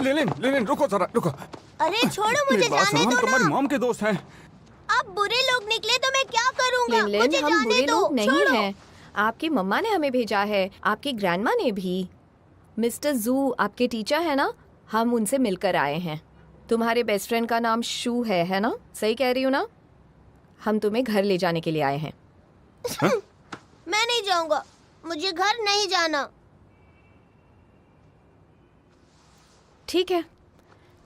Lenin रुको जरा रुको। अरे छोड़ो मुझे, मेरी बात जाने सुनो, दो हम तुम्हारी ना। मॉम के दोस्त हैं। आप बुरे लोग निकले तो मैं क्या करूँगा? लिन, मुझे हम जाने बुरे दो, लोग नहीं छोड़ो। हैं। आपकी मम्मा ने हमें भेजा है, आपकी ग्रैंडमा ने भी। मिस्टर जू आपके टीचर है ना, हम उनसे मिलकर आए हैं। तुम्हारे बेस्ट फ्रेंड का नाम शू है ना? सही कह रही हूँ ना? हम तुम्हें घर ले जाने के लिए आए हैं। मैं नहीं जाऊंगा, मुझे घर नहीं जाना। ठीक है,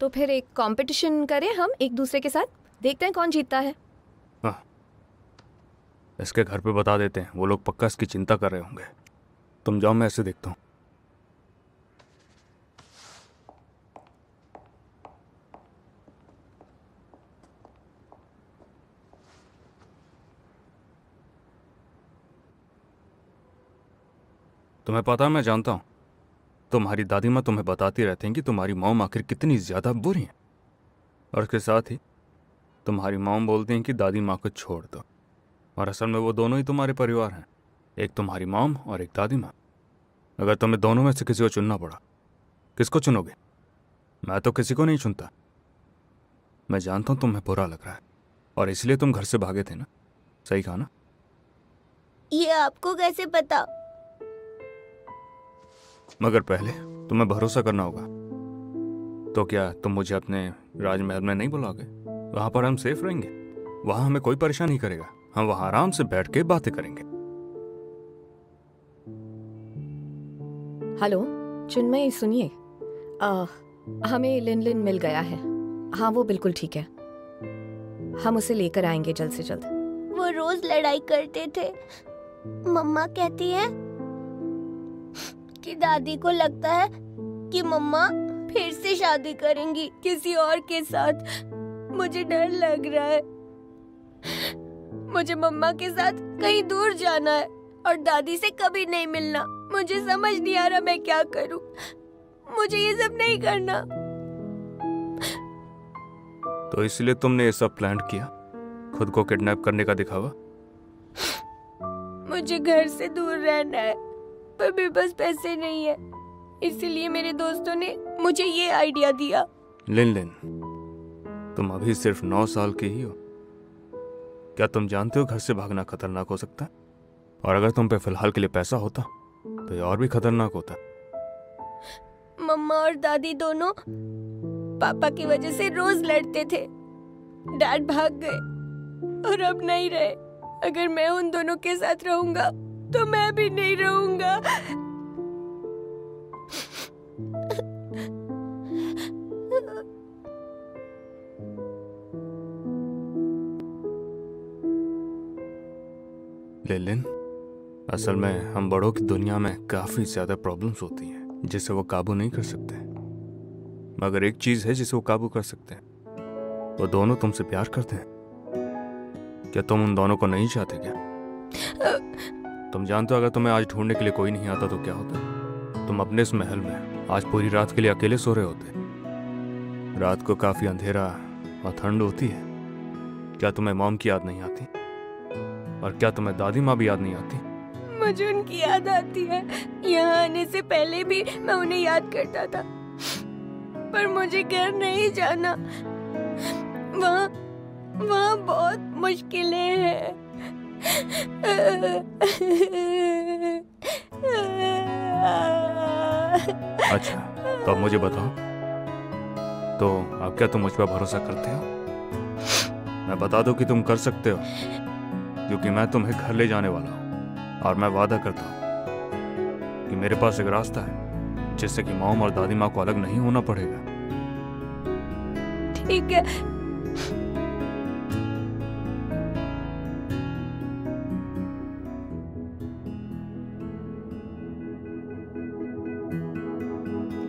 तो फिर एक कंपटीशन करें हम एक दूसरे के साथ, देखते हैं कौन जीतता है। हाँ, इसके घर पे बता देते हैं, वो लोग पक्का इसकी चिंता कर रहे होंगे। तुम जाओ, मैं ऐसे देखता हूँ। तुम्हें पता है, मैं जानता हूँ तुम्हारी दादी माँ तुम्हें बताती रहती हैं कि तुम्हारी मॉम आखिर कितनी ज़्यादा बुरी है, और इसके साथ ही तुम्हारी मॉम बोलती हैं कि दादी माँ को छोड़ दो। और असल में वो दोनों ही तुम्हारे परिवार हैं, एक तुम्हारी मॉम और एक दादी माँ। अगर तुम्हें दोनों में से किसी को चुनना पड़ा, किसको चुनोगे? मैं तो किसी को नहीं चुनता। मैं जानता हूँ तुम्हें बुरा लग रहा है, और इसलिए तुम घर से भागे थे ना? सही कहा ना? ये आपको कैसे पता? मगर पहले तुम्हें भरोसा करना होगा। तो क्या तुम मुझे अपने राजमहल में नहीं बुलाओगे? वहां पर हम सेफ रहेंगे, वहां हमें कोई परेशान नहीं करेगा। हम वहां आराम से बैठ के बातें करेंगे। हेलो चिन्मय, सुनिए, हमें लिन मिल गया है। हाँ, वो बिल्कुल ठीक है, हम उसे लेकर आएंगे जल्द से जल्द। वो रोज लड़ाई करते थे। मम्मा कहती है कि दादी को लगता है कि मम्मा फिर से शादी करेंगी किसी और के साथ। मुझे डर लग रहा है। मुझे मम्मा के साथ कहीं दूर जाना है और दादी से कभी नहीं मिलना। मुझे समझ नहीं आ रहा मैं क्या करूं। मुझे ये सब नहीं करना। तो इसलिए तुमने ये सब प्लान किया, खुद को किडनैप करने का दिखावा? मुझे घर से दूर रहना है, पर मेरे पास पैसे नहीं है। इसीलिए मेरे दोस्तों ने मुझे ये आइडिया दिया। लिन, तुम अभी सिर्फ 9 साल की ही हो। क्या तुम जानते हो घर से भागना खतरनाक हो सकता है? और अगर तुम पे फिलहाल के लिए पैसा होता तो ये और भी खतरनाक होता। मम्मा और दादी दोनों पापा की वजह से रोज लड़ते थे। डैड भाग गए और अब नहीं रहे। अगर मैं उन दोनों के साथ रहूंगा तो मैं भी नहीं रहूंगा। लिन, असल में हम बड़ों की दुनिया में काफी ज्यादा प्रॉब्लम्स होती हैं जिसे वो काबू नहीं कर सकते। मगर एक चीज है जिसे वो काबू कर सकते हैं, वो दोनों तुमसे प्यार करते हैं। क्या तुम उन दोनों को नहीं चाहते क्या? तुम जानते हो अगर तुम्हें आज ढूंढने के लिए कोई नहीं आता तो क्या होता? तुम अपने इस महल में आज पूरी रात के लिए अकेले सो रहे होते। रात को काफी अंधेरा और ठंड होती है। क्या तुम्हें मॉम की याद नहीं आती? और क्या तुम्हें दादी माँ भी याद नहीं आती? मुझे उनकी याद आती है। यहाँ आने से पहले भी मैं उन्हें याद करता था, पर मुझे घर नहीं जाना। वहाँ बहुत मुश्किलें हैं। अच्छा, तो अब मुझे बताओ, तो अब क्या तुम मुझ पर भरोसा करते हो? मैं बता दूं कि तुम कर सकते हो, क्योंकि मैं तुम्हें घर ले जाने वाला हूँ। और मैं वादा करता हूँ कि मेरे पास एक रास्ता है जिससे कि मॉम और दादी माँ को अलग नहीं होना पड़ेगा। ठीक है।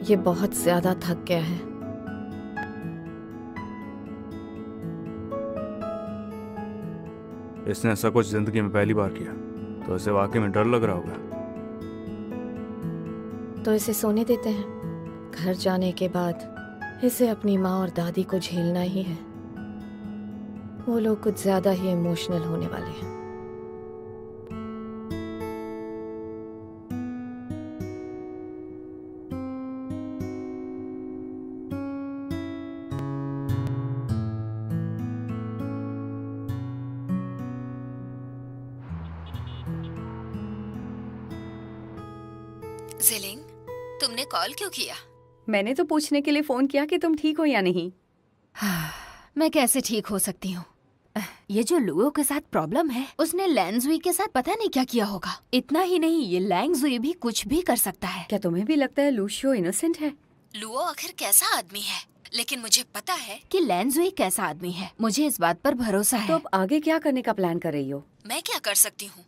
ये बहुत ज्यादा थक गया है। इसने ऐसा कुछ जिंदगी में पहली बार किया, तो इसे वाकई में डर लग रहा होगा। तो इसे सोने देते हैं। घर जाने के बाद इसे अपनी माँ और दादी को झेलना ही है। वो लोग कुछ ज्यादा ही इमोशनल होने वाले हैं। जिलिंग, तुमने कॉल क्यों किया? मैंने तो पूछने के लिए फोन किया कि तुम ठीक हो या नहीं। मैं कैसे ठीक हो सकती हूँ? ये जो लुओ के साथ प्रॉब्लम है, उसने लैंगजुई के साथ पता नहीं क्या किया होगा। इतना ही नहीं, ये लैंगजुई भी कुछ भी कर सकता है। क्या तुम्हें भी लगता है लूशियो इनोसेंट है? लुओ आखिर कैसा आदमी है, लेकिन मुझे पता है कि लैंगजुई कैसा आदमी है। मुझे इस बात पर भरोसा है। तो अब आगे क्या करने का प्लान कर रही हो? मैं क्या कर सकती हूँ?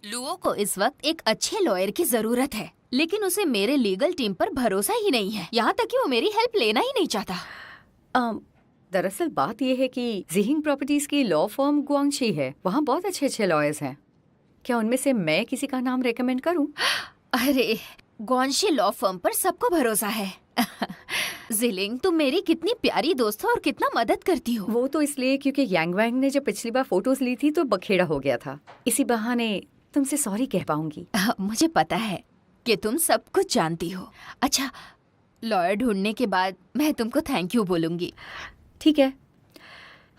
लुओ को इस वक्त एक अच्छे लॉयर की जरूरत है, लेकिन उसे मेरे लीगल टीम पर भरोसा ही नहीं है। यहाँ तक कि वो मेरी हेल्प लेना ही नहीं चाहता। दरअसल बात यह है कि जिहिंग प्रॉपर्टीज की लॉ फर्म गुआंगशी है। वहाँ बहुत अच्छे अच्छे लॉयर्स हैं। क्या उनमें से मैं किसी का नाम रेकमेंड करूँ? अरे, गुआंगशी लॉ फर्म पर सबको भरोसा है। जिलिंग, तुम मेरी कितनी प्यारी दोस्त हो और कितना मदद करती हो। वो तो इसलिए क्योंकि यांग वैंग ने जब पिछली बार फोटोज ली थी तो बखेड़ा हो गया था। इसी बहाने तुमसे सॉरी कह पाऊंगी। मुझे पता है कि तुम सब कुछ जानती हो। अच्छा, लॉयर ढूंढने के बाद मैं तुमको थैंक यू बोलूंगी। ठीक है।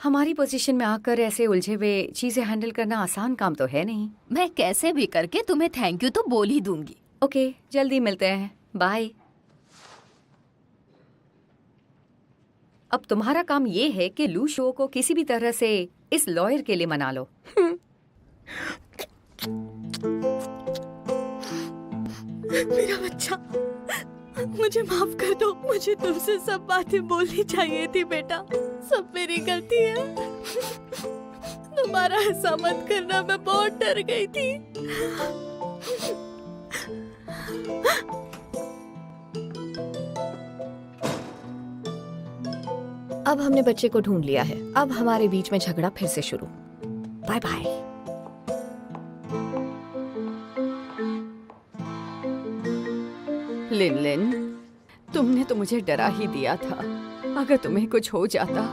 हमारी पोजीशन में आकर ऐसे उलझे हुए चीजें हैंडल करना आसान काम तो है नहीं। मैं कैसे भी करके तुम्हें थैंक यू तो बोल ही दूंगी। ओके, जल्दी मिलते हैं। बाय। अब तुम्हारा काम ये है कि लू शो को किसी भी तरह से इस लॉयर के लिए मना लो। मेरा बच्चा, मुझे माफ कर दो। मुझे तुमसे सब बातें बोलनी चाहिए थी बेटा। सब मेरी गलती है। दोबारा ऐसा मत करना, मैं बहुत डर गई थी। अब हमने बच्चे को ढूंढ लिया है। अब हमारे बीच में झगड़ा फिर से शुरू। Bye bye. लिन लिन, तुमने तो मुझे डरा ही दिया था। अगर तुम्हें कुछ हो जाता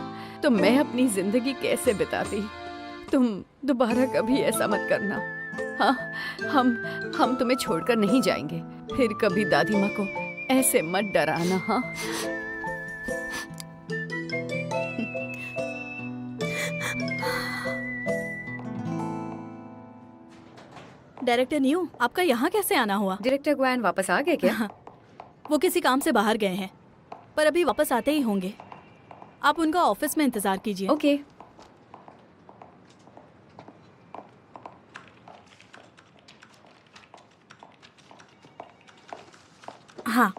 तो मैं अपनी जिंदगी कैसे बिताती। तुम दोबारा कभी ऐसा मत करना। हाँ, हम तुम्हें छोड़कर नहीं जाएंगे। फिर कभी दादी माँ को ऐसे मत डराना। हाँ, डायरेक्टर न्यू, आपका यहाँ कैसे आना हुआ? डायरेक्टर ग्वान वापस आ गए क्या? वो किसी काम से बाहर गए हैं, पर अभी वापस आते ही होंगे। आप उनका ऑफिस में इंतजार कीजिए। ओके। हाँ,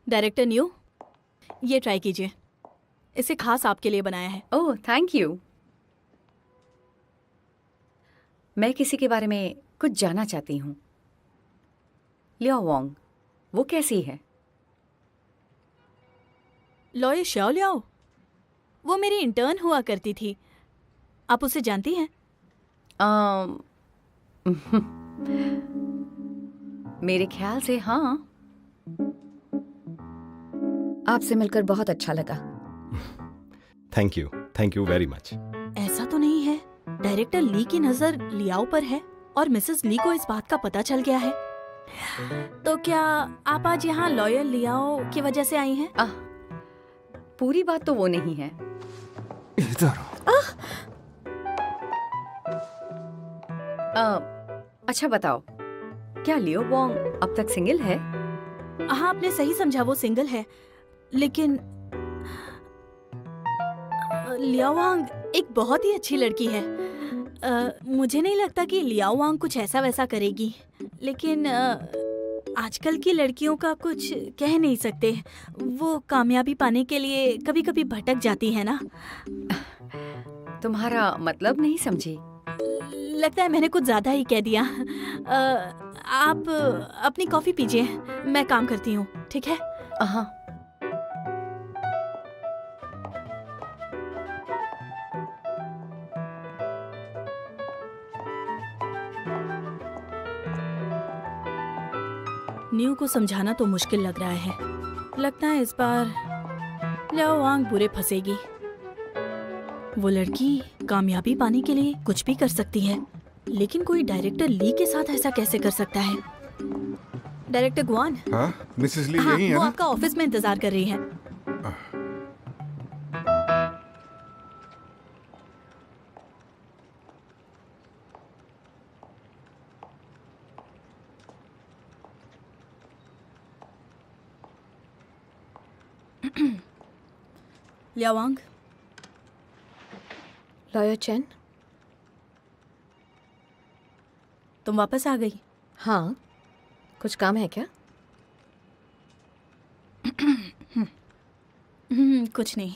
डायरेक्टर न्यू, ये ट्राई कीजिए। इसे खास आपके लिए बनाया है। ओह, थैंक यू। मैं किसी के बारे में कुछ जानना चाहती हूँ। लिया वोंग, वो कैसी है? लॉयर श्याओ लियाओ, वो मेरी इंटर्न हुआ करती थी। आप उसे जानती हैं? मेरे ख्याल से हाँ। आपसे मिलकर बहुत अच्छा लगा। Thank you very much. ऐसा तो नहीं है, डायरेक्टर ली की नजर लियाओ पर है और मिसेस ली को इस बात का पता चल गया है। तो क्या आप आज यहाँ लॉयर लियाओ की वजह से आई हैं? पूरी बात तो वो नहीं है। इधर अच्छा बताओ, क्या लियो वोंग अब तक सिंगल है? हाँ, आपने सही समझा, वो सिंगल है। लेकिन लियाओ वांग एक बहुत ही अच्छी लड़की है। मुझे नहीं लगता कि लियाओ वांग कुछ ऐसा वैसा करेगी। लेकिन आजकल की लड़कियों का कुछ कह नहीं सकते। वो कामयाबी पाने के लिए कभी कभी भटक जाती है ना। तुम्हारा मतलब नहीं समझी। लगता है मैंने कुछ ज्यादा ही कह दिया। आप अपनी कॉफी पीजिए, मैं काम करती हूँ, ठीक है? हाँ। न्यू को समझाना तो मुश्किल लग रहा है। लगता है इस बार लियाओ वांग बुरे फंसेगी। वो लड़की कामयाबी पाने के लिए कुछ भी कर सकती है, लेकिन कोई डायरेक्टर ली के साथ ऐसा कैसे कर सकता है? Director Guan. हाँ, मिसेस ली हाँ, यही है वो ना? आपका ऑफिस में इंतजार कर रही है। लियावांग, लॉयर चेन। तुम वापस आ गई? हाँ, कुछ काम है क्या? कुछ नहीं।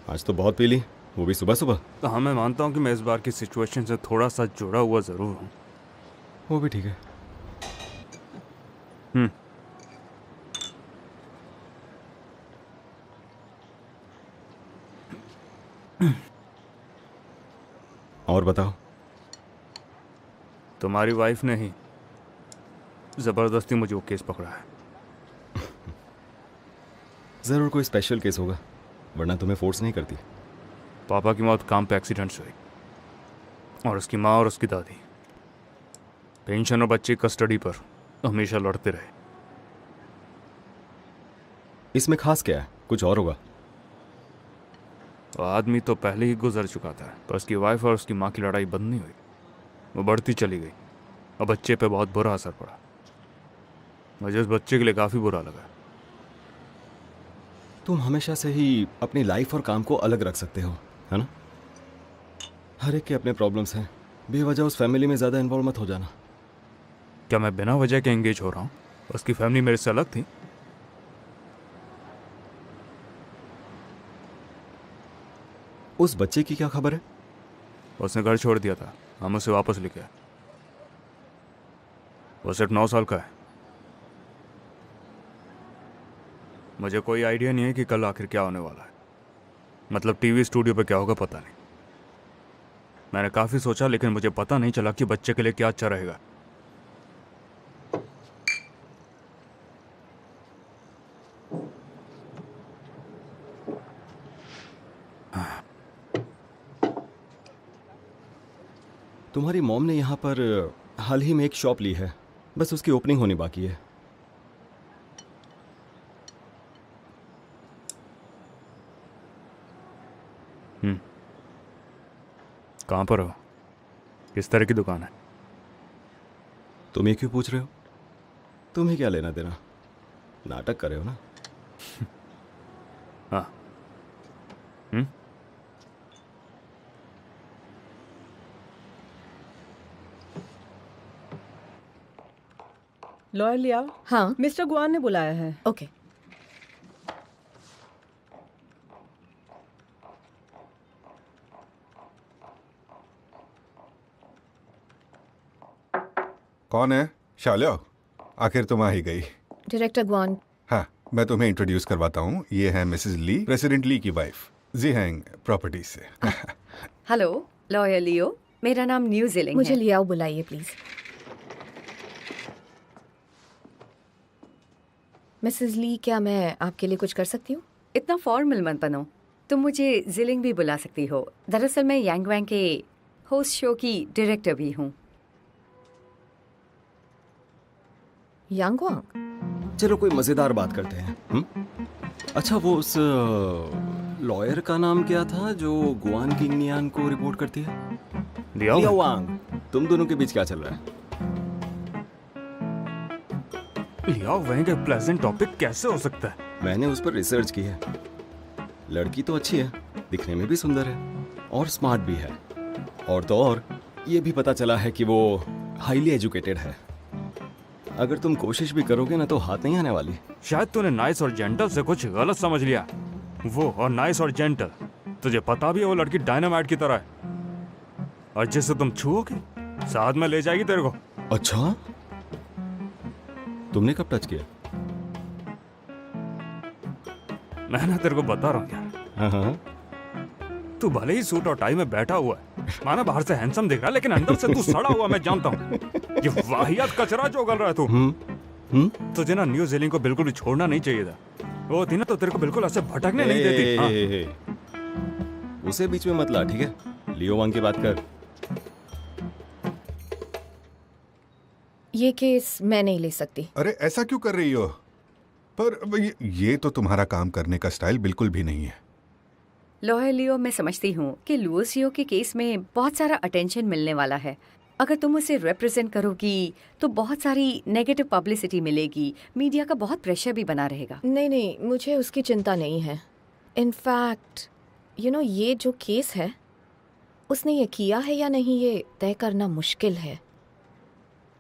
आज तो बहुत पी ली, वो भी सुबह सुबह। तो हाँ, मैं मानता हूँ कि मैं इस बार की सिचुएशन से थोड़ा सा जुड़ा हुआ ज़रूर हूँ। वो भी ठीक है। और बताओ। तुम्हारी वाइफ ने ही ज़बरदस्ती मुझे वो केस पकड़ा है। ज़रूर कोई स्पेशल केस होगा, वरना तुम्हें फोर्स नहीं करती। पापा की मौत काम पे एक्सीडेंट से हुई और उसकी माँ और उसकी दादी पेंशन और बच्चे की कस्टडी पर हमेशा लड़ते रहे। इसमें खास क्या है? कुछ और होगा। वो आदमी तो पहले ही गुजर चुका था, पर उसकी वाइफ और उसकी माँ की लड़ाई बंद नहीं हुई। वो बढ़ती चली गई और बच्चे पे बहुत बुरा असर पड़ा। मुझे उस बच्चे के लिए काफ़ी बुरा लगा। तुम हमेशा से ही अपनी लाइफ और काम को अलग रख सकते हो, है ना? हर एक के अपने प्रॉब्लम्स हैं, बेवजह उस फैमिली में ज़्यादा इन्वॉल्व मत हो जाना। क्या मैं बिना वजह के एंगेज हो रहा हूँ? उसकी फैमिली मेरे से अलग थी। उस बच्चे की क्या खबर है? उसने घर छोड़ दिया था, हम उसे वापस लेके आए। वो सिर्फ 9 साल का है। मुझे कोई आइडिया नहीं है कि कल आखिर क्या होने वाला है। मतलब टीवी स्टूडियो पे क्या होगा पता नहीं। मैंने काफ़ी सोचा, लेकिन मुझे पता नहीं चला कि बच्चे के लिए क्या अच्छा रहेगा। तुम्हारी मॉम ने यहाँ पर हाल ही में एक शॉप ली है, बस उसकी ओपनिंग होनी बाकी है। कहाँ पर हो? किस तरह की दुकान है? तुम ये क्यों पूछ रहे हो? तुम्हें क्या लेना देना? नाटक कर रहे हो ना? हाँ। लॉयर लिया, हाँ, मिस्टर गुआन ने बुलाया है। ओके। कौन है? शालो, आखिर तुम आ ही गई। Director Guan. हाँ, मैं तुम्हें इंट्रोड्यूस करवाता हूँ। ये है मिसेस ली, प्रेसिडेंट ली की वाइफ, जीहैंग प्रॉपर्टीज से। हेलो, लॉयर लियो। मेरा नाम न्यू जिलिंग मुझे है। लियाओ बुलाइए प्लीज। मिसेस ली, क्या मैं आपके लिए कुछ कर सकती हूँ? इतना फॉर्मल मत बनो। तुम मुझे जिलिंग भी बुला सकती हो। दरअसल मैं यांग वैंग के होस्ट शो की डायरेक्टर भी हूँ। यांगवांग? चलो कोई मजेदार बात करते हैं। अच्छा, वो उस लॉयर का नाम क्या था जो गुआन किंग नियान को रिपोर्ट करती है? लियाओ वांग। तुम दोनों के बीच क्या चल रहा है? लियाओ वहीं का प्लेजेंट टॉपिक कैसे हो सकता है? मैंने उस पर रिसर्च की है। लड़की तो अच्छी है, दिखने में भी सुंदर है और स्मार्ट भी है। और तो और ये भी पता चला है कि वो हाईली एजुकेटेड है। अगर तुम कोशिश भी करोगे ना तो हाथ नहीं आने वाली। शायद तूने नाइस और जेंटल से कुछ गलत समझ लिया। वो और नाइस और जेंटल, तुझे पता भी है वो लड़की डायनामाइट की तरह है और जिसे तुम छुओगे साथ में ले जाएगी तेरे को। अच्छा, तुमने कब टच किया? मैं ना तेरे को बता रहा हूँ यार। हाँ। तू भले ही सूट और टाई में बैठा हुआ है, माना बाहर से हैंडसम दिख रहा है, लेकिन अंदर से तू सड़ा हुआ मैं जानता हूँ। ये वाहियात कचरा जो गल रहा है तू। तुझे ना न्यू जीलैंड को बिल्कुल भी छोड़ना नहीं चाहिए था। वो थी ना तो तेरे को बिल्कुल ऐसे भटकने नहीं देती। हाँ। उसे बीच में मत ला, ठीक है? लियो वांग की बात कर। ये केस मैं नहीं ले सकती। अरे ऐसा क्यों कर रही हो? पर ये तो तुम्हारा काम करने का स्टाइल बिल्कुल भी नहीं है। लॉयर लियो, मैं समझती हूँ कि लुओसियो के केस में बहुत सारा अटेंशन मिलने वाला है। अगर तुम उसे रिप्रेजेंट करोगी तो बहुत सारी नेगेटिव पब्लिसिटी मिलेगी, मीडिया का बहुत प्रेशर भी बना रहेगा। नहीं नहीं, मुझे उसकी चिंता नहीं है। इनफैक्ट ये जो केस है उसने ये किया है या नहीं ये तय करना मुश्किल है।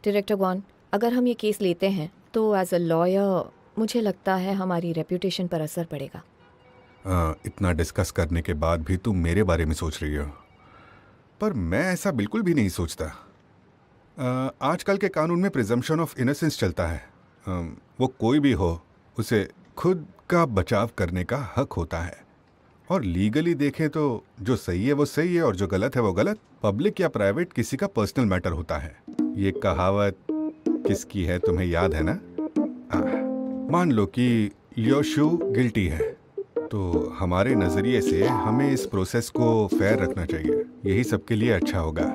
डायरेक्टर गॉन, अगर हम ये केस लेते हैं तो एज अ लॉयर मुझे लगता है हमारी रेप्यूटेशन पर असर पड़ेगा। इतना डिस्कस करने के बाद भी तुम मेरे बारे में सोच रही हो, पर मैं ऐसा बिल्कुल भी नहीं सोचता। आजकल के कानून में प्रिजम्पशन ऑफ इनोसेंस चलता है। वो कोई भी हो, उसे खुद का बचाव करने का हक होता है। और लीगली देखें तो जो सही है वो सही है और जो गलत है वो गलत। पब्लिक या प्राइवेट किसी का पर्सनल मैटर होता है। ये कहावत किसकी है तुम्हें याद है ना? मान लो कि लियो शू गिल्टी है, तो हमारे नज़रिए से हमें इस प्रोसेस को फेयर रखना चाहिए। यही सबके लिए अच्छा होगा।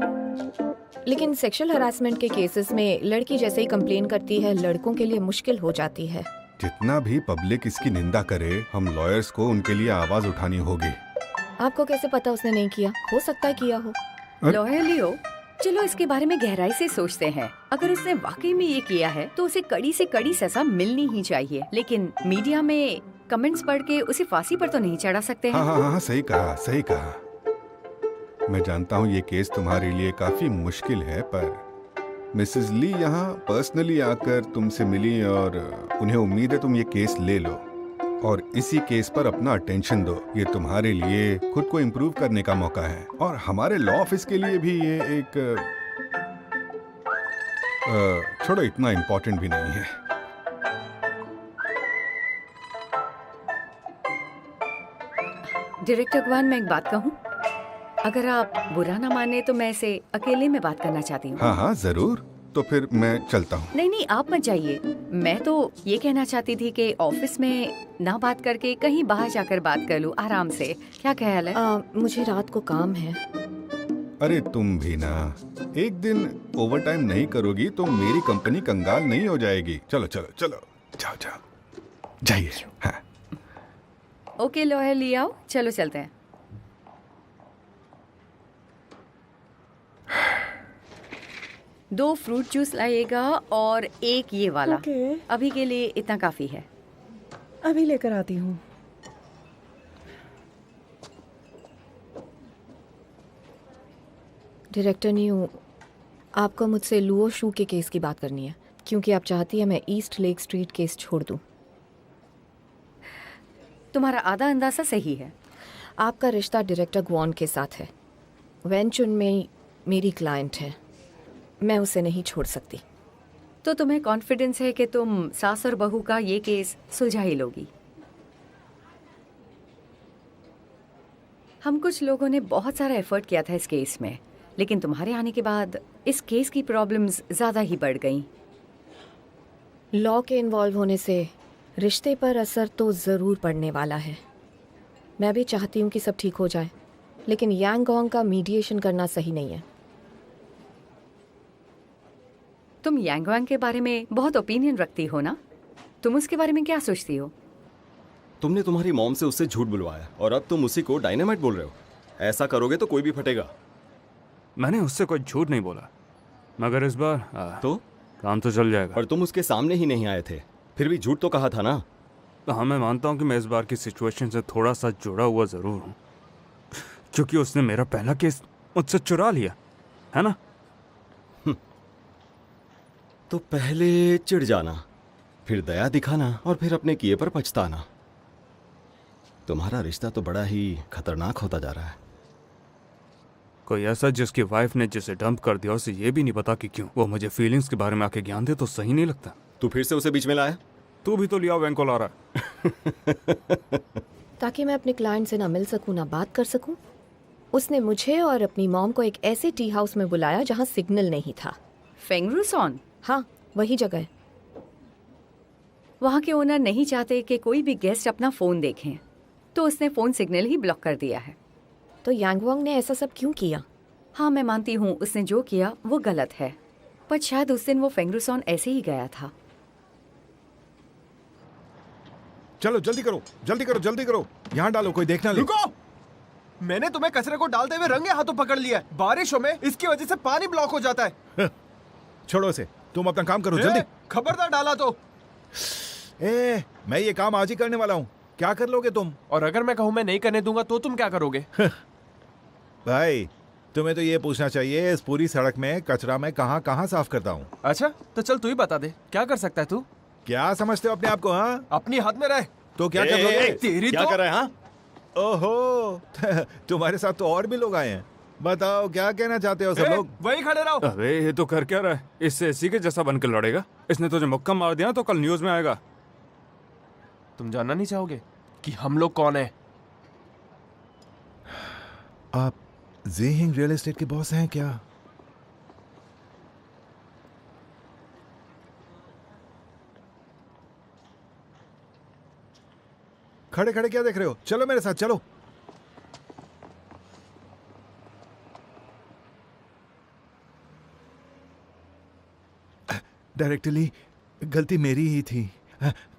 लेकिन सेक्सुअल हरासमेंट के केसेस में लड़की जैसे ही कंप्लेन करती है, लड़कों के लिए मुश्किल हो जाती है। जितना भी पब्लिक इसकी निंदा करे, हम लॉयर्स को उनके लिए आवाज उठानी होगी। आपको कैसे पता उसने नहीं किया? हो सकता है किया हो। लॉयर लियो, चलो इसके बारे में गहराई से सोचते हैं। अगर उसने वाकई में ये किया है तो उसे कड़ी से कड़ी सजा मिलनी ही चाहिए। लेकिन मीडिया में कमेंट्स पढ़ के उसे फांसी पर तो नहीं चढ़ा सकते हैं। हाँ, सही कहा, सही कहा। मैं जानता हूँ ये केस तुम्हारे लिए काफी मुश्किल है, पर मिसेस ली यहाँ पर्सनली आकर तुमसे मिली और उन्हें उम्मीद है तुम ये केस ले लो और इसी केस पर अपना अटेंशन दो। ये तुम्हारे लिए खुद को इम्प्रूव करने का मौका है और हमारे लॉ ऑफिस के लिए भी ये एक छोड़ो, इतना इम्पोर्टेंट भी नहीं है। डायरेक्टर अगवान, मैं एक बात कहूँ? अगर आप बुरा ना माने तो मैं इसे अकेले में बात करना चाहती हूँ। हाँ, जरूर। तो फिर मैं चलता हूँ। नहीं, आप मत जाइए। मैं तो ये कहना चाहती थी कि ऑफिस में ना बात करके कहीं बाहर जाकर बात कर लूँ आराम से। क्या ख्याल है? मुझे रात को काम है। अरे तुम भी ना, एक दिन ओवर टाइम नहीं करोगी तो मेरी कंपनी कंगाल नहीं हो जाएगी। चलो चलो चलो, जाओ जाओ, जाइए। हाँ। ओके लॉयर, ले आओ, चलो चलते हैं। दो फ्रूट जूस लाइएगा और एक ये वाला। अभी के लिए इतना काफी है। अभी लेकर आती हूँ। डायरेक्टर न्यू, आपको मुझसे लुओ शू के केस की बात करनी है, क्योंकि आप चाहती है मैं ईस्ट लेक स्ट्रीट केस छोड़ दूं। तुम्हारा आधा अंदाजा सही है। आपका रिश्ता डायरेक्टर ग्वॉन के साथ है। वेन चुन में मेरी क्लाइंट है, मैं उसे नहीं छोड़ सकती। तो तुम्हें कॉन्फिडेंस है कि तुम सास और बहू का ये केस सुलझा ही लोगी? हम कुछ लोगों ने बहुत सारा एफर्ट किया था इस केस में, लेकिन तुम्हारे आने के बाद इस केस की प्रॉब्लम्स ज़्यादा ही बढ़ गईं। लॉ के इन्वॉल्व होने से रिश्ते पर असर तो ज़रूर पड़ने वाला है। मैं भी चाहती हूँ कि सब ठीक हो जाए, लेकिन यांगोंग का मीडिएशन करना सही नहीं है। तुम यांगवांग के बारे में बहुत ओपिनियन रखती हो ना? तुम उसके बारे में क्या सोचती हो? तुमने तुम्हारी मॉम से उससे झूठ बुलवाया और अब तुम उसी को डायनामाइट बोल रहे हो। ऐसा करोगे तो कोई भी फटेगा। मैंने उससे कोई झूठ नहीं बोला, मगर इस बार तो काम तो चल जाएगा। और तुम उसके सामने ही नहीं आए थे, फिर भी झूठ तो कहा था ना। तो हाँ, मैं मानता हूँ कि मैं इस बार की सिचुएशन से थोड़ा सा जुड़ा हुआ ज़रूर हूँ, क्योंकि उसने मेरा पहला केस मुझसे चुरा लिया है ना। तो पहले चिढ़ जाना, फिर दया दिखाना और फिर अपने किए पर पछताना। तुम्हारा रिश्ता तो बड़ा ही खतरनाक होता जा रहा है। कोई ऐसा जिसकी वाइफ ने जिसे डंप कर दिया, उसे ये भी नहीं पता कि क्यों। वो मुझे फीलिंग्स के बारे में आके ज्ञान दे तो सही नहीं लगता। तू फिर से उसे बीच में लाया। तू भी तो लिया वैंक को ला रहा है। ताकि मैं अपने क्लाइंट से ना मिल सकूं ना बात कर सकूं। उसने मुझे और अपनी मॉम को एक ऐसे टी हाउस में बुलाया जहां सिग्नल नहीं था। फेंगरूसॉन? हाँ, वही जगह है। वहाँ के ओनर नहीं चाहते कि कोई भी गेस्ट अपना फ़ोन देखें, तो उसने फ़ोन सिग्नल ही ब्लॉक कर दिया है। तो यांगवांग ने ऐसा सब क्यों किया? हाँ, मैं मानती हूँ उसने जो किया वो गलत है, पर शायद उस दिन वो फेंगरुसॉन ऐसे ही गया था। चलो जल्दी करो, जल्दी करो, जल्दी करो, यहाँ डालो, कोई देखना ले। रुको! मैंने तुम्हें कचरे को डालते हुए रंगे हाथों पकड़ लिया है। बारिशों में इसकी वजह से पानी ब्लॉक हो जाता है। छोड़ो इसे, तुम अपना काम करो जल्दी। खबरदार डाला तो। मैं ये काम आज ही करने वाला हूँ, क्या कर लोगे तुम? और अगर मैं कहूँ मैं नहीं करने दूंगा तो तुम क्या करोगे? भाई तुम्हें तो ये पूछना चाहिए, इस पूरी सड़क में कचरा मैं कहाँ कहाँ साफ करता हूँ। अच्छा तो चल तू ही बता दे, क्या कर सकता है तू? क्या समझते हो अपने आप को? हाँ, अपनी हाथ में रहे तो क्या कर लोगे? तेरी क्या तो कर रहे हैं? हाँ, ओहो तुम्हारे साथ तो और भी लोग आए हैं, बताओ क्या कहना चाहते हो सब लोग? वही खड़े रहो। अबे ये तो कर क्या रहा है? इससे इसी के जैसा बनकर लड़ेगा। इसने तुझे मुक्का मार दिया तो कल न्यूज में आएगा। तुम जानना नहीं चाहोगे कि हम लोग कौन है? आप ज़ेहिंग रियल एस्टेट के बॉस हैं क्या? खड़े खड़े क्या देख रहे हो? चलो मेरे साथ चलो। डायरेक्टली गलती मेरी ही थी,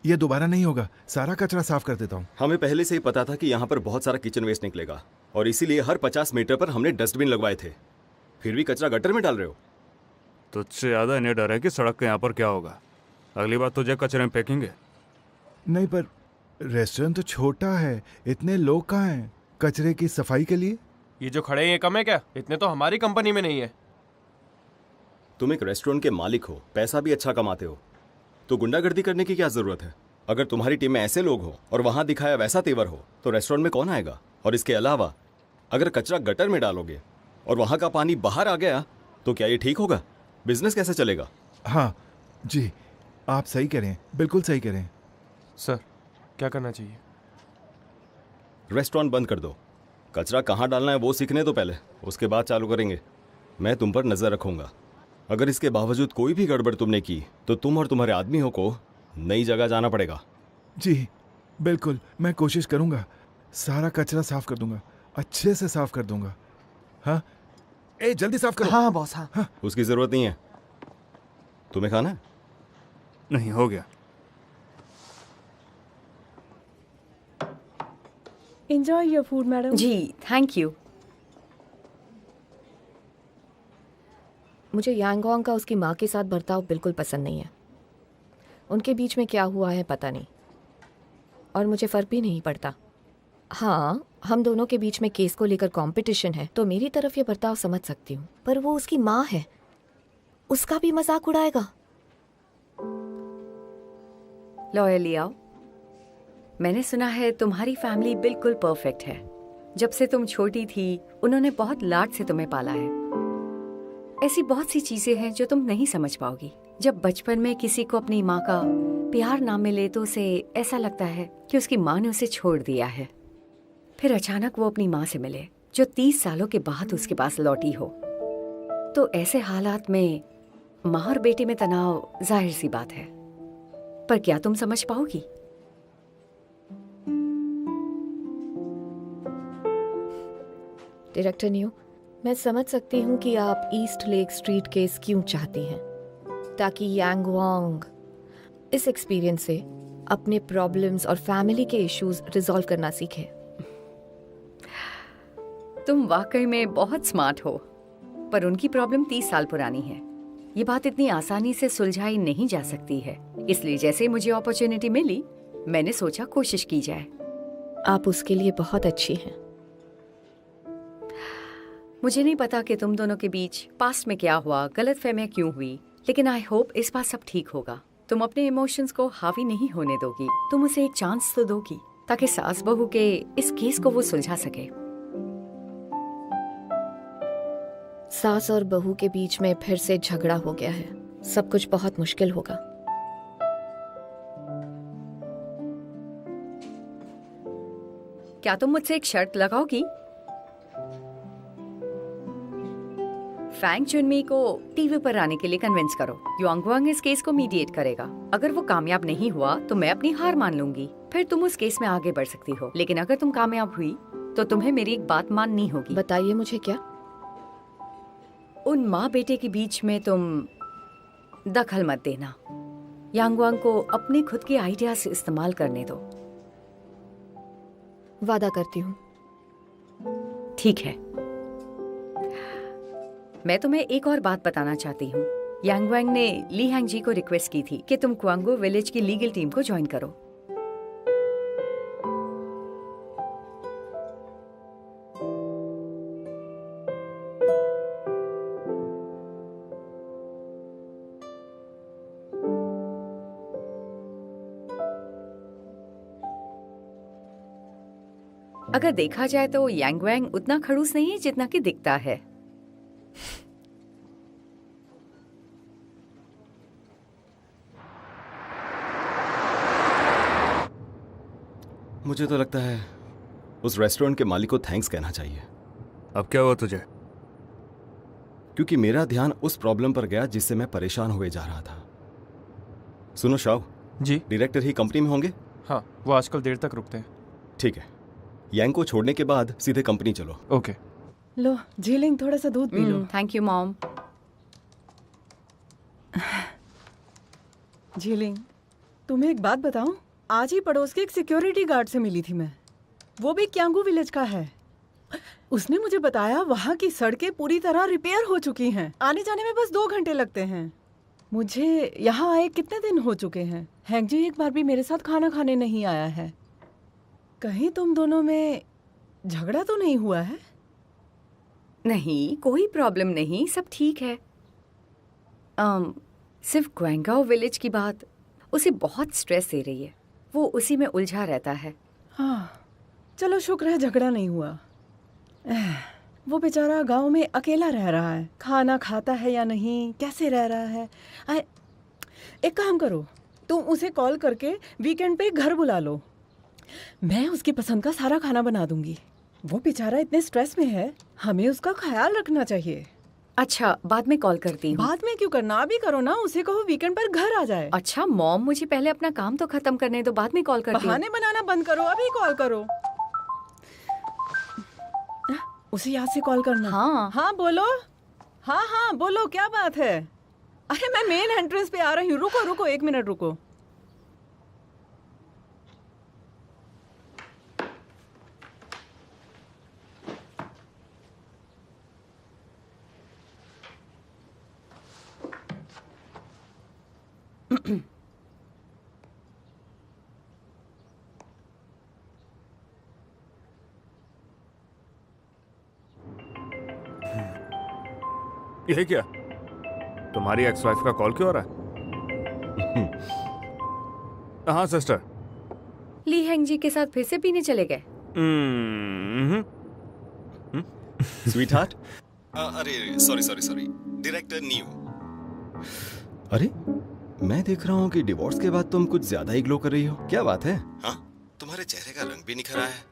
ये दोबारा नहीं होगा। सारा कचरा साफ कर देता हूँ। हमें पहले से ही पता था कि यहाँ पर बहुत सारा किचन वेस्ट निकलेगा और इसीलिए हर 50 मीटर पर हमने डस्टबिन लगवाए थे। फिर भी कचरा गटर में डाल रहे हो। तुझसे ज्यादा इन्हें डर है कि सड़क के यहाँ पर क्या होगा। अगली बार तुझे कचरे में फेंकेंगे। नहीं पर रेस्टोरेंट तो छोटा है, इतने लोग कहाँ हैं कचरे की सफाई के लिए? ये जो खड़े हैं ये कम है क्या? इतने तो हमारी कंपनी में नहीं है। तुम एक रेस्टोरेंट के मालिक हो, पैसा भी अच्छा कमाते हो, तो गुंडागर्दी करने की क्या जरूरत है? अगर तुम्हारी टीम में ऐसे लोग हो और वहां दिखाया वैसा तेवर हो तो रेस्टोरेंट में कौन आएगा? और इसके अलावा अगर कचरा गटर में डालोगे और वहां का पानी बाहर आ गया तो क्या ये ठीक होगा? बिजनेस कैसे चलेगा? हाँ जी, आप सही कह रहे हैं, बिल्कुल सही कह रहे हैं। सर क्या करना चाहिए? रेस्टोरेंट बंद कर दो। कचरा कहाँ डालना है वो सीखने दो पहले, उसके बाद चालू करेंगे। मैं तुम पर नजर रखूंगा। अगर इसके बावजूद कोई भी गड़बड़ तुमने की तो तुम और तुम्हारे आदमियों को नई जगह जाना पड़ेगा। जी बिल्कुल, मैं कोशिश करूंगा, सारा कचरा साफ कर दूंगा, अच्छे से साफ कर दूंगा। हाँ जल्दी साफ करो। हाँ बॉस। हाँ उसकी जरूरत नहीं है। तुम्हें खाना है? नहीं, हो गया। Enjoy your food madam. जी थैंक यू। मुझे यांगोंग का उसकी माँ के साथ बर्ताव बिल्कुल पसंद नहीं है। उनके बीच में क्या हुआ है पता नहीं, और मुझे फ़र्क भी नहीं पड़ता। हाँ, हम दोनों के बीच में केस को लेकर कंपटीशन है तो मेरी तरफ ये बर्ताव समझ सकती हूँ, पर वो उसकी माँ है, उसका भी मजाक उड़ाएगा। लॉयर लियाओ, मैंने सुना है तुम्हारी फैमिली बिल्कुल परफेक्ट है। जब से तुम छोटी थी उन्होंने बहुत लाड से तुम्हें पाला है। ऐसी बहुत सी चीजें हैं जो तुम नहीं समझ पाओगी। जब बचपन में किसी को अपनी माँ का प्यार ना मिले तो उसे ऐसा लगता है कि उसकी माँ ने उसे छोड़ दिया है। फिर अचानक वो अपनी माँ से मिले जो 30 सालों के बाद उसके पास लौटी हो। तो ऐसे हालात में माँ और बेटे में तनाव जाहिर सी बात है, पर क्या तुम समझ पाओगी? डायरेक्टर नियो, मैं समझ सकती हूँ कि आप ईस्ट लेक स्ट्रीट केस क्यों चाहती हैं, ताकि यांगवांग इस एक्सपीरियंस से अपने प्रॉब्लम्स और फैमिली के इश्यूज रिजॉल्व करना सीखे। तुम वाकई में बहुत स्मार्ट हो, पर उनकी प्रॉब्लम 30 साल पुरानी है। ये बात इतनी आसानी से सुलझाई नहीं जा सकती है, इसलिए जैसे मुझे अपॉर्चुनिटी मिली मैंने सोचा कोशिश की जाए। आप उसके लिए बहुत अच्छी हैं। मुझे नहीं पता कि तुम दोनों के बीच पास्ट में क्या हुआ, गलतफहमियां क्यों हुई, लेकिन आई होप इस बार सब ठीक होगा। तुम अपने इमोशंस को हावी नहीं होने दोगी, तुम उसे एक चांस तो दोगी ताकि सास बहू के इस केस को वो सुलझा सके। सास और बहू के बीच में फिर से झगड़ा हो गया है, सब कुछ बहुत मुश्किल होगा। क्या तुम मुझसे एक शर्त लगाओगी? फैंग चुनमी को टीवी पर आने के लिए कन्विंस करो। यांगवांग इस केस को मीडिएट करेगा। अगर वो कामयाब नहीं हुआ तो मैं अपनी हार मान लूंगी, फिर तुम उस केस में आगे बढ़ सकती हो। लेकिन अगर तुम कामयाब हुई तो तुम्हें मेरी एक बात माननी होगी। बताइए मुझे क्या? उन माँ बेटे के बीच में तुम दखल मत देना। यांगवांग को अपने खुद के आइडियाज इस्तेमाल करने दो। वादा करती हूँ। ठीक है। मैं तुम्हें एक और बात बताना चाहती हूँ। यांगवांग ने ली हैंग जी को रिक्वेस्ट की थी कि तुम क्वांगो विलेज की लीगल टीम को ज्वाइन करो। अगर देखा जाए तो यांगवांग उतना खड़ूस नहीं है जितना कि दिखता है। मुझे तो लगता है उस रेस्टोरेंट के मालिक को थैंक्स कहना चाहिए। अब क्या हुआ तुझे? क्योंकि मेरा ध्यान उस प्रॉब्लम पर गया जिससे मैं परेशान हुए जा रहा था। सुनो शाओ जी। डायरेक्टर ही कंपनी में होंगे? हाँ, वो आजकल देर तक रुकते हैं। ठीक है, यांग को छोड़ने के बाद सीधे कंपनी चलो। ओके। लो झीलिंग, थोड़ा सा दूध पी लो। Thank you mom. झीलिंग, तुम्हें एक बात बताऊं? आज ही पड़ोस के एक सिक्योरिटी गार्ड से मिली थी मैं। वो भी क्यांगू विलेज का है। उसने मुझे बताया वहाँ की सड़कें पूरी तरह रिपेयर हो चुकी हैं। आने जाने में बस 2 घंटे लगते हैं। मुझे यहाँ आए कितने दिन हो चुके हैं। हैंग जी एक बार भी मेरे साथ खाना खाने नहीं आया है। कहीं तुम दोनों में झगड़ा तो नहीं हुआ है? नहीं, कोई प्रॉब्लम नहीं, सब ठीक है। सिर्फ क्वांगाओ विलेज की बात उसे बहुत स्ट्रेस दे रही है। वो उसी में उलझा रहता है। हाँ, चलो शुक्र है झगड़ा नहीं हुआ। वो बेचारा गांव में अकेला रह रहा है। खाना खाता है या नहीं, कैसे रह रहा है। एक काम करो, तुम उसे कॉल करके वीकेंड पे घर बुला लो। मैं उसकी पसंद का सारा खाना बना दूंगी। वो बेचारा इतने स्ट्रेस में है, हमें उसका ख्याल रखना चाहिए। अच्छा, बाद में कॉल करती हूँ। बाद में क्यों करना, अभी करो ना। उसे कहो वीकेंड पर घर आ जाए। अच्छा मॉम, मुझे पहले अपना काम तो खत्म करने दो, बाद में कॉल करती हूँ। बहाने बनाना बंद करो, अभी कॉल करो। उसे याद से कॉल करना। हाँ हाँ बोलो। हाँ हाँ बोलो, क्या बात है? अरे मैं मेन एंट्रेंस पे आ रही हूँ। रुको रुको, 1 मिनट रुको। ये क्या? तुम्हारी एक्स वाइफ का कॉल क्यों आ रहा है? हाँ सिस्टर। ली हैंग जी के साथ फिर से पीने चले गए? स्वीटहार्ट। अरे sorry sorry sorry, director new. अरे मैं देख रहा हूँ कि डिवोर्स के बाद तुम कुछ ज्यादा ही ग्लो कर रही हो। क्या बात है? हाँ, तुम्हारे चेहरे का रंग भी निखरा है।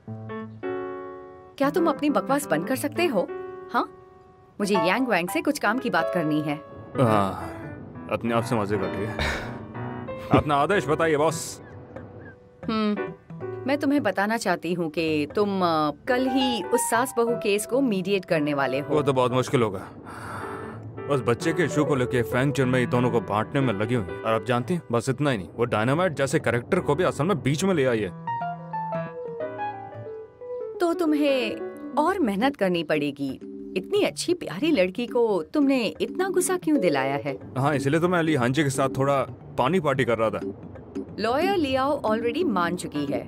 क्या तुम अपनी बकवास बंद कर सकते हो? हाँ, मुझे यांग वैंग से कुछ काम की बात करनी है। अपने आप से मजे कर रही है। अपना आदेश बताइए बॉस। मैं तुम्हें बताना चाहती हूँ कि तुम कल ही उस सास बहू केस को मीडिएट करने वाले हो। वो तो बहुत मुश्किल होगा। उस बच्चे के इशू को लेके फैंग चिन्मयी दोनों को बांटने में लगी हुई है। और आप जानती हैं, बस इतना ही नहीं, वो डायनामाइट जैसे कैरेक्टर को भी असल में बीच में ले आई है। तो तुम्हें और मेहनत करनी पड़ेगी। इतनी अच्छी प्यारी लड़की को तुमने इतना गुस्सा क्यों दिलाया है? हाँ, इसलिए तो मैं ली हांजी के साथ थोड़ा पानी पार्टी कर रहा था। लॉयर लियाओ ऑलरेडी मान चुकी है।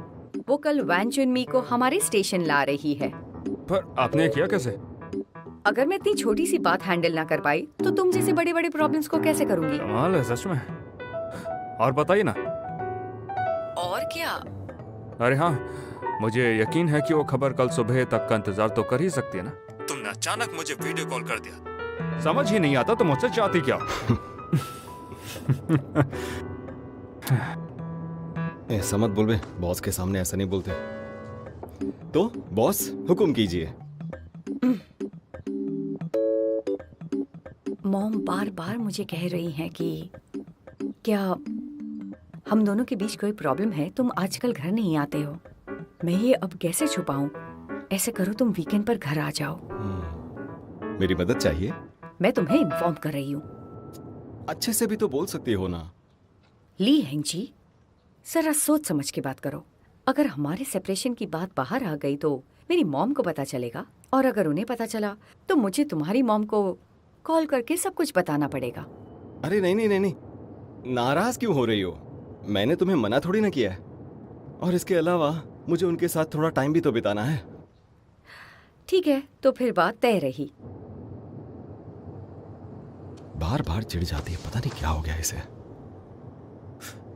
वो कल वैन चुनमी को हमारे स्टेशन ला रही है। पर आपने किया कैसे? अगर मैं इतनी छोटी सी बात हैंडल ना कर पाई तो तुम जैसे बड़े बड़े प्रॉब्लम्स को कैसे करूंगी? कमाल है सच में। और बताइए ना। और क्या? अरे हाँ, मुझे यकीन है कि वो खबर कल सुबह तक का इंतजार तो कर ही सकती है ना। तुमने अचानक मुझे वीडियो कॉल कर दिया, समझ ही नहीं आता तो मुझसे चाहती क्या? ऐसा मत बोल बे, बॉस के सामने ऐसा नहीं बोलते। तो बॉस हुक्म कीजिए। मॉम बार बार मुझे कह रही हैं कि क्या हम दोनों के बीच कोई प्रॉब्लम है? तुम आजकल घर नहीं आते हो। मैं ये अब कैसे छुपाऊं? ऐसे करो, तुम वीकेंड पर घर आ जाओ। मेरी मदद चाहिए? मैं तुम्हें इन्फॉर्म कर रही हूँ। अच्छे से भी तो बोल सकती हो ना। ली हेंग जी, जरा सोच समझ के बात करो। अगर हमारे सेपरेशन की बात बाहर आ गई तो मेरी मॉम को पता चलेगा, और अगर उन्हें पता चला तो मुझे तुम्हारी मॉम को कॉल करके सब कुछ बताना पड़ेगा। अरे नहीं नहीं नहीं नहीं, नाराज क्यों हो रही हो? मैंने तुम्हें मना थोड़ी ना किया है। और इसके अलावा मुझे उनके साथ थोड़ा टाइम भी तो बिताना है। ठीक है, तो फिर बात तय रही। बार बार चिढ़ जाती है, पता नहीं क्या हो गया इसे।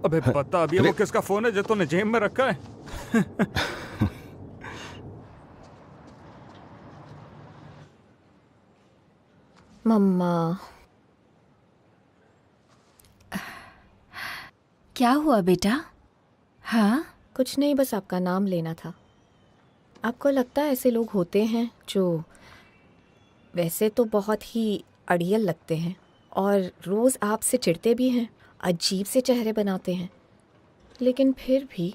अबे बता अभी वो किसका फोन है जो तूने जेब में रखा है? मम्मा। क्या हुआ बेटा? हाँ, कुछ नहीं, बस आपका नाम लेना था। आपको लगता है ऐसे लोग होते हैं जो वैसे तो बहुत ही अड़ियल लगते हैं और रोज़ आपसे चिढ़ते भी हैं, अजीब से चेहरे बनाते हैं, लेकिन फिर भी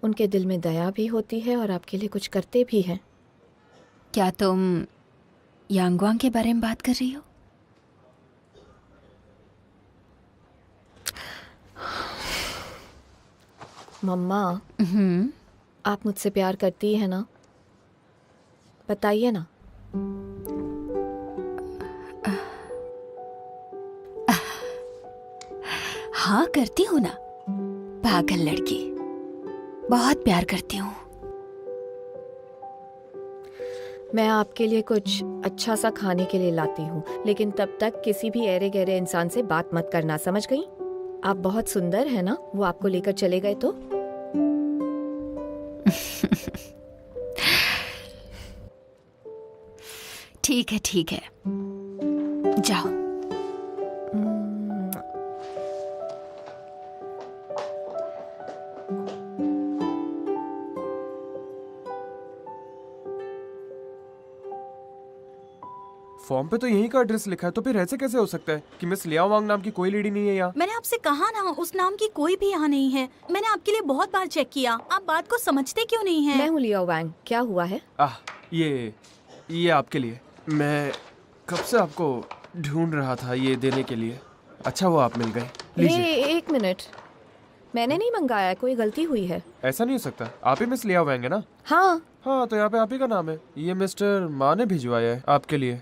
उनके दिल में दया भी होती है और आपके लिए कुछ करते भी हैं। क्या तुम यांगवांग के बारे में बात कर रही हो? मम्मा, आप मुझसे प्यार करती है ना? बताइए ना। हाँ, करती हूँ ना। पागल लड़की, बहुत प्यार करती हूँ। मैं आपके लिए कुछ अच्छा सा खाने के लिए लाती हूँ, लेकिन तब तक किसी भी ऐरे गहरे इंसान से बात मत करना, समझ गई? आप बहुत सुंदर है ना, वो आपको लेकर चले गए तो? ठीक है ठीक है, जाओ। फॉर्म पे तो यहीं का एड्रेस लिखा है, तो फिर ऐसे कैसे हो सकता है कि मिस लियाओ वांग नाम की कोई लेडी नहीं है यहाँ? मैंने आपसे कहा ना, उस नाम की कोई भी यहाँ नहीं है। मैंने आपके लिए बहुत बार चेक किया, आप बात को समझते क्यों नहीं हैं? मैं हूँ लियाओ वांग, क्या हुआ है? ये आपके लिए। मैं कब से आपको ढूंढ रहा था ये देने के लिए। अच्छा वो आप मिल गए, लीजिए। एक मिनट, मैंने नहीं मंगाया, कोई गलती हुई है। ऐसा नहीं हो सकता, आप ही मिस लियाओ वांग है ना? हाँ हाँ, तो यहाँ पे आप ही का नाम है। ये मिस्टर माँ ने भिजवाया है आपके लिए।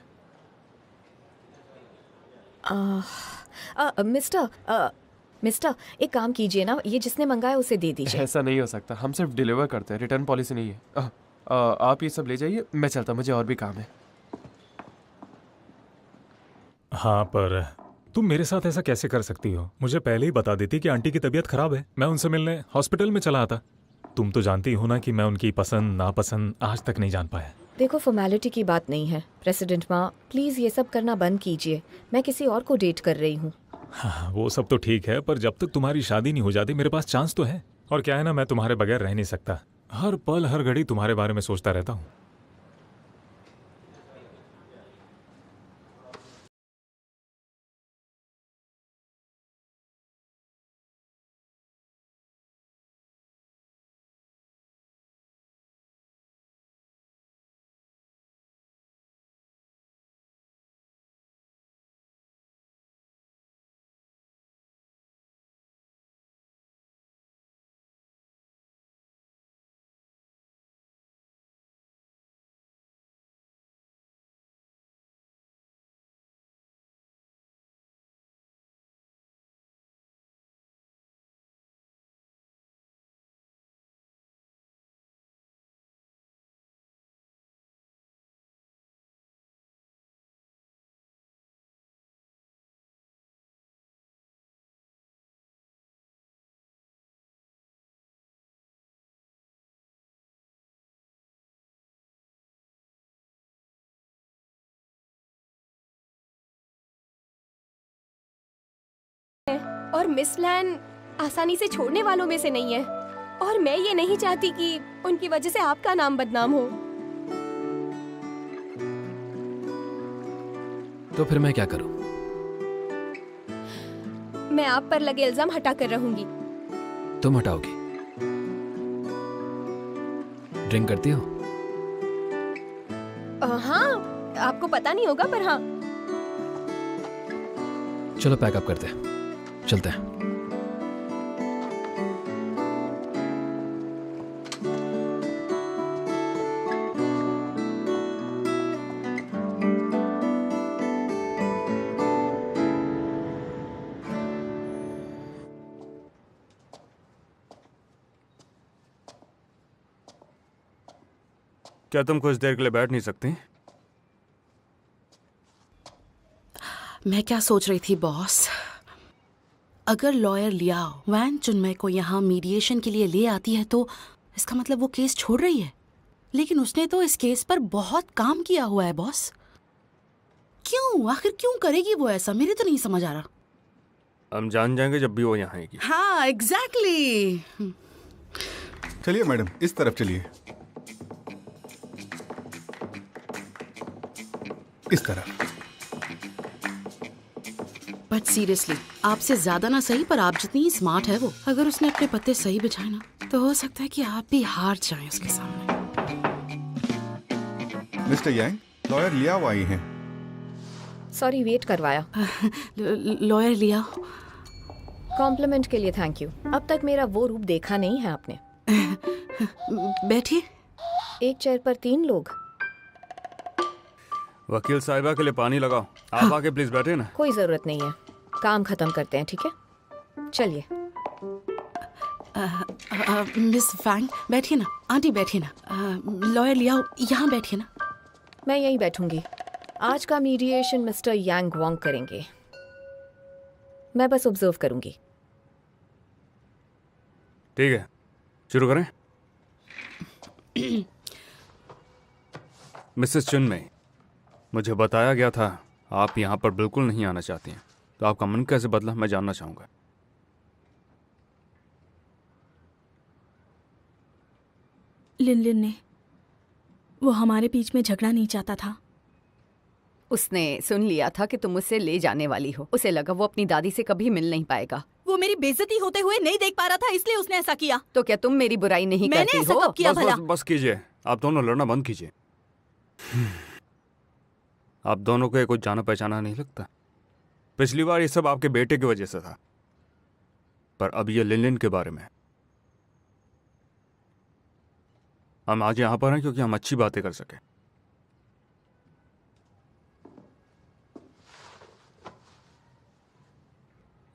मिस्टर, एक काम कीजिए ना, ये जिसने मंगाया उसे दे दीजिए। ऐसा नहीं हो सकता, हम सिर्फ डिलीवर करते हैं, रिटर्न पॉलिसी नहीं है। आप ये सब ले जाइए, मैं चलता, मुझे और भी काम है। हाँ, पर तुम मेरे साथ ऐसा कैसे कर सकती हो? मुझे पहले ही बता देती कि आंटी की तबीयत खराब है, मैं उनसे मिलने हॉस्पिटल में चला आता। तुम तो जानती हो ना कि मैं उनकी पसंद नापसंद आज तक नहीं जान पाया। देखो, फॉर्मेलिटी की बात नहीं है। प्रेसिडेंट माँ, प्लीज ये सब करना बंद कीजिए, मैं किसी और को डेट कर रही हूँ। हाँ, वो सब तो ठीक है, पर जब तक तुम्हारी शादी नहीं हो जाती मेरे पास चांस तो है। और क्या है ना, मैं तुम्हारे बगैर रह नहीं सकता। हर पल हर घड़ी तुम्हारे बारे में सोचता रहता हूँ। और मिस लैन आसानी से छोड़ने वालों में से नहीं है, और मैं ये नहीं चाहती कि उनकी वजह से आपका नाम बदनाम हो। तो फिर मैं क्या करूं? मैं आप पर लगे इल्जाम हटा कर रहूंगी। तुम हटाओगी? ड्रिंक करती हो? हाँ, आपको पता नहीं होगा, पर हाँ। चलो पैकअप करते हैं, चलते हैं। क्या तुम कुछ देर के लिए बैठ नहीं सकती? मैं क्या सोच रही थी बॉस, अगर लॉयर लियाओ वैन चिन्मय को यहाँ मीडिएशन के लिए ले आती है तो इसका मतलब वो केस छोड़ रही है। लेकिन उसने तो इस केस पर बहुत काम किया हुआ है बॉस। क्यों, आखिर क्यों करेगी वो ऐसा, मेरे तो नहीं समझ आ रहा। हम जान जाएंगे जब भी वो यहाँ आएगी। हाँ एग्जैक्टली। चलिए मैडम, इस तरफ चलिए, इस तरफ। बट सीरियसली, आपसे ज्यादा ना सही पर आप जितनी स्मार्ट है वो, अगर उसने अपने पत्ते सही बिछाए ना तो हो सकता है कि आप भी हार जाएं उसके सामने। मिस्टर यांग, लॉयर लियाओ आई हैं। सॉरी वेट करवाया। लॉयर लिया। कॉम्प्लीमेंट के लिए थैंक यू। अब तक मेरा वो रूप देखा नहीं है आपने। बैठिए। एक चेयर पर 3 लोग। वकील साहिबा के लिए पानी लगाओ। आप आके प्लीज बैठे ना। कोई जरूरत नहीं है, काम खत्म करते हैं, ठीक है? चलिए। मिस फैंग बैठिए ना। आंटी बैठिए ना। लॉयर लिया, यहाँ बैठिए ना। मैं यहीं बैठूंगी। आज का मीडिएशन मिस्टर यांग वोंग करेंगे, मैं बस ऑब्जर्व करूंगी। ठीक है, शुरू करें। मिसेस चिन्मय, मुझे बताया गया था आप यहाँ पर बिल्कुल नहीं आना चाहती हैं, तो आपका मन कैसे बदला मैं जानना चाहूँगा। लिन ने, वो हमारे बीच में झगड़ा नहीं चाहता था। उसने सुन लिया था कि तुम उसे ले जाने वाली हो। उसे लगा वो अपनी दादी से कभी मिल नहीं पाएगा। वो मेरी बेइज्जती होते हुए नहीं देख पा रहा था, इसलिए उसने ऐसा किया। तो क्या तुम मेरी बुराई नहीं मैंने करती ऐसा हो? कब किया भला? बस कीजिए, आप दोनों लड़ना बंद कीजिए। आप दोनों को कुछ जाना पहचाना नहीं लगता। पिछली बार ये सब आपके बेटे की वजह से था, पर अब ये लिन के बारे में। हम आज यहां पर हैं क्योंकि हम अच्छी बातें कर सके।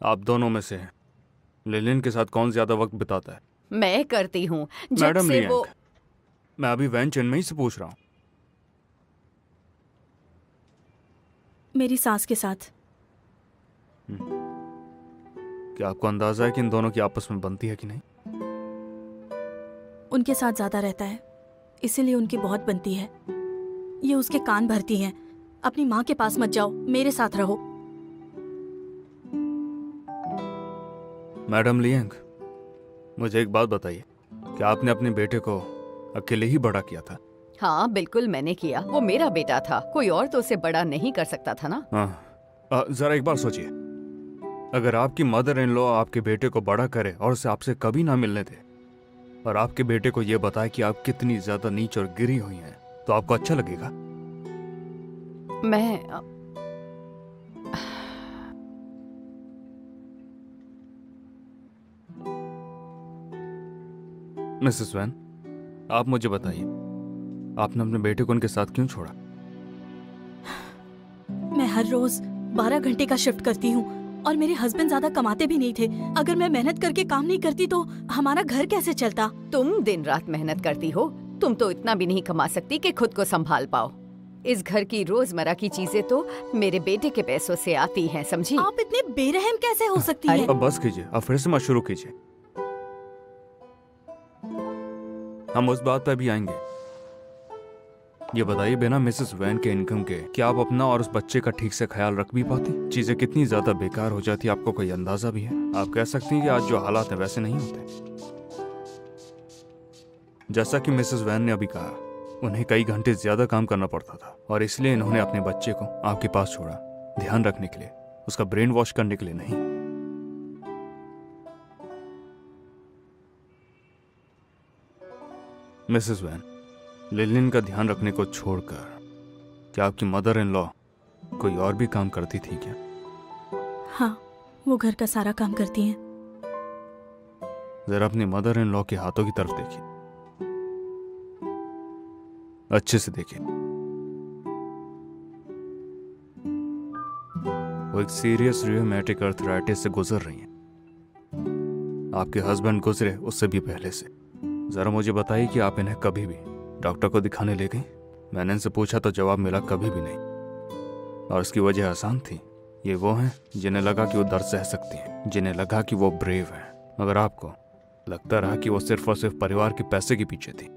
आप दोनों में से लिलिन के साथ कौन ज्यादा वक्त बिताता है? मैं करती हूँ। मैडम लियांग, मैं अभी वैन चिन्मय से पूछ रहा हूँ। मेरी सास के साथ। क्या आपको अंदाजा है कि इन दोनों की आपस में बनती है कि नहीं? उनके साथ ज्यादा रहता है, इसीलिए उनकी बहुत बनती है। ये उसके कान भरती हैं। अपनी माँ के पास मत जाओ, मेरे साथ रहो। मैडम लियांग, मुझे एक बात बताइए, क्या आपने अपने बेटे को अकेले ही बड़ा किया था? हाँ बिल्कुल मैंने किया। वो मेरा बेटा था, कोई और तो उसे बड़ा नहीं कर सकता था ना। हाँ, जरा एक बार सोचिए, अगर आपकी मदर इन लॉ आपके बेटे को बड़ा करे और उसे आपसे कभी ना मिलने दे और आपके बेटे को यह बताए कि आप कितनी ज्यादा नीच और गिरी हुई हैं, तो आपको अच्छा लगेगा? मिसेस वैन, आप मुझे बताइए, आपने अपने बेटे को उनके साथ क्यों छोड़ा? मैं हर रोज 12 घंटे का शिफ्ट करती हूँ और मेरे हस्बैंड ज्यादा कमाते भी नहीं थे। अगर मैं मेहनत करके काम नहीं करती तो हमारा घर कैसे चलता? तुम दिन रात मेहनत करती हो, तुम तो इतना भी नहीं कमा सकती कि खुद को संभाल पाओ। इस घर की रोजमर्रा की चीजें तो मेरे बेटे के पैसों से आती हैं, समझी? आप इतने बेरहम कैसे हो सकती हैं? अब बस कीजिए, अब फिर से मत शुरू कीजिए। हम उस बात पर भी आएंगे। ये बताइए, बिना मिसेस वैन के इनकम के क्या आप अपना और उस बच्चे का ठीक से ख्याल रख भी पाती? चीजें कितनी ज्यादा बेकार हो जाती, आपको कोई अंदाजा भी है? आप कह सकती हैं कि आज जो हालात हैं वैसे नहीं होते। जैसा कि मिसेस वैन ने अभी कहा, उन्हें कई घंटे ज्यादा काम करना पड़ता था और इसलिए इन्होंने अपने बच्चे को आपके पास छोड़ा, ध्यान रखने के लिए, उसका ब्रेन वॉश करने के लिए नहीं। मिसेस वैन, लिलिन का ध्यान रखने को छोड़कर क्या आपकी मदर इन लॉ कोई और भी काम करती थी क्या? हाँ, वो घर का सारा काम करती हैं। जरा अपनी मदर इन लॉ के हाथों की तरफ देखिए, अच्छे से देखिए। वो एक सीरियस रियोमैटिक अर्थराइटिस से गुजर रही हैं। आपके हस्बैंड गुजरे उससे भी पहले से। जरा मुझे बताइए कि आप इन्हें कभी भी डॉक्टर को दिखाने ले गई? मैंने इनसे पूछा तो जवाब मिला कभी भी नहीं, और इसकी वजह आसान थी। ये वो हैं जिन्हें लगा कि वो दर्द सह सकती हैं, जिन्हें लगा कि वो ब्रेव हैं, मगर आपको लगता रहा कि वो सिर्फ और सिर्फ परिवार के पैसे के पीछे थी।